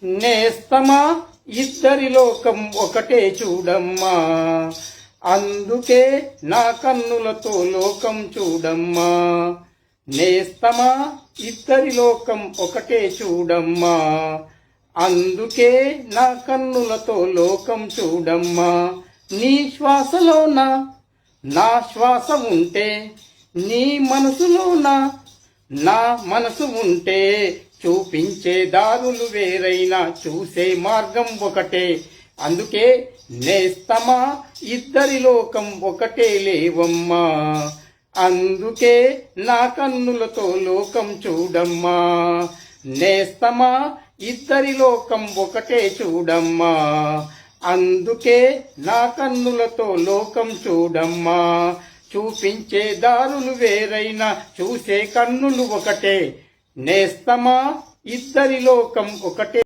నేస్తమా ఇద్దరి లోకం ఒకటే చూడమ్మా, అందుకే నా కన్నులతో లోకం చూడమ్మా. నేస్తమా ఇద్దరి లోకం ఒకటే చూడమ్మా, అందుకే నా కన్నులతో లోకం చూడమ్మా. నీ శ్వాసలోన నా శ్వాస ఉంటే, నీ మనసులోన నా మనసు ఉంటే, చూపించే దారులు వేరైనా చూసే మార్గం ఒకటే. అందుకే నేస్తమా ఇద్దరి లోకం ఒకటే లేవమ్మా, అందుకే నా కన్నులతో లోకం చూడమ్మా. నేస్తమా ఇద్దరి లోకం ఒకటే చూడమ్మా, అందుకే నా కన్నులతో లోకం చూడమ్మా. చూపించే దారులు వేరైనా చూసే కన్నులు ఒకటే. నేస్తమా ఇద్దరి లోకం ఒకటే.